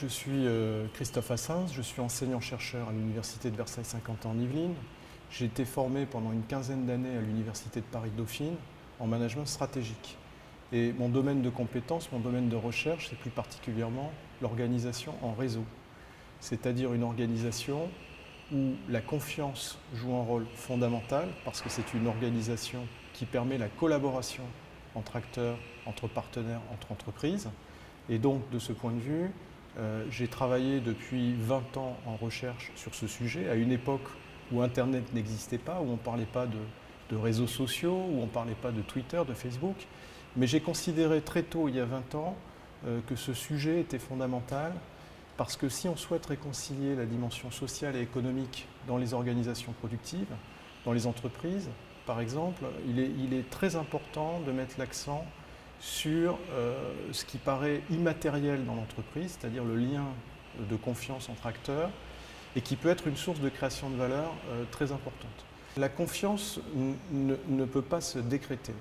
Je suis Christophe Assens, je suis enseignant-chercheur à l'Université de Versailles-Saint-Quentin en Yvelines. J'ai été formé pendant une quinzaine d'années à l'Université de Paris-Dauphine en management stratégique. Et mon domaine de compétence, mon domaine de recherche, c'est plus particulièrement l'organisation en réseau. C'est-à-dire une organisation où la confiance joue un rôle fondamental parce que c'est une organisation qui permet la collaboration entre acteurs, entre partenaires, entre entreprises. Et donc, de ce point de vue, j'ai travaillé depuis 20 ans en recherche sur ce sujet, à une époque où Internet n'existait pas, où on ne parlait pas de réseaux sociaux, où on ne parlait pas de Twitter, de Facebook. Mais j'ai considéré très tôt, il y a 20 ans, que ce sujet était fondamental parce que si on souhaite réconcilier la dimension sociale et économique dans les organisations productives, dans les entreprises, par exemple, il est très important de mettre l'accent sur ce qui paraît immatériel dans l'entreprise, c'est-à-dire le lien de confiance entre acteurs, et qui peut être une source de création de valeur très importante. La confiance ne peut pas se décréter.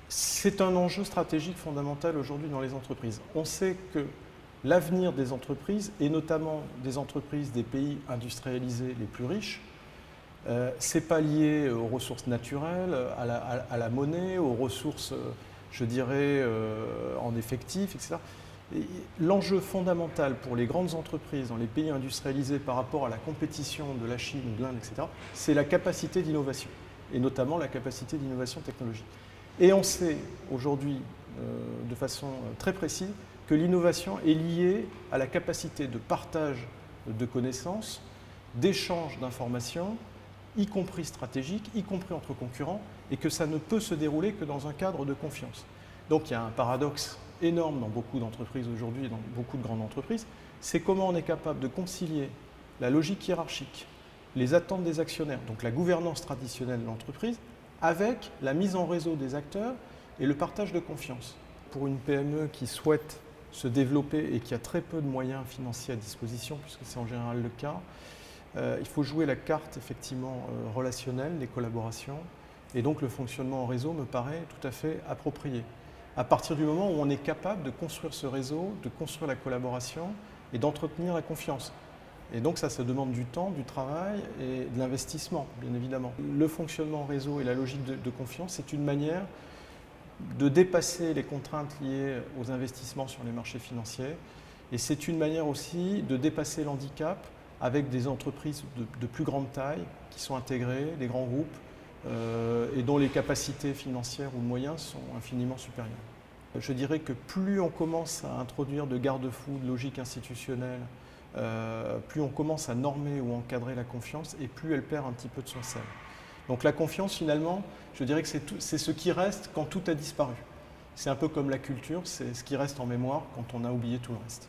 C'est un enjeu stratégique fondamental aujourd'hui dans les entreprises. On sait que l'avenir des entreprises, et notamment des entreprises des pays industrialisés les plus riches, ce n'est pas lié aux ressources naturelles, à la monnaie, aux ressources, je dirais, en effectifs, etc. L'enjeu fondamental pour les grandes entreprises dans les pays industrialisés par rapport à la compétition de la Chine ou de l'Inde, etc., c'est la capacité d'innovation, et notamment la capacité d'innovation technologique. Et on sait aujourd'hui, de façon très précise, que l'innovation est liée à la capacité de partage de connaissances, d'échange d'informations, y compris stratégique, y compris entre concurrents, et que ça ne peut se dérouler que dans un cadre de confiance. Donc il y a un paradoxe énorme dans beaucoup d'entreprises aujourd'hui, dans beaucoup de grandes entreprises, c'est comment on est capable de concilier la logique hiérarchique, les attentes des actionnaires, donc la gouvernance traditionnelle de l'entreprise, avec la mise en réseau des acteurs et le partage de confiance. Pour une PME qui souhaite se développer et qui a très peu de moyens financiers à disposition, puisque c'est en général le cas, il faut jouer la carte effectivement relationnelle, des collaborations, et donc le fonctionnement en réseau me paraît tout à fait approprié. À partir du moment où on est capable de construire ce réseau, de construire la collaboration et d'entretenir la confiance. Et donc ça demande du temps, du travail et de l'investissement, bien évidemment. Le fonctionnement en réseau et la logique de confiance, c'est une manière de dépasser les contraintes liées aux investissements sur les marchés financiers, et c'est une manière aussi de dépasser l'handicap avec des entreprises de plus grande taille qui sont intégrées, des grands groupes, et dont les capacités financières ou de moyens sont infiniment supérieures. Je dirais que plus on commence à introduire de garde-fous, de logique institutionnelle, plus on commence à normer ou encadrer la confiance, et plus elle perd un petit peu de son sel. Donc la confiance, finalement, je dirais que c'est ce qui reste quand tout a disparu. C'est un peu comme la culture, c'est ce qui reste en mémoire quand on a oublié tout le reste.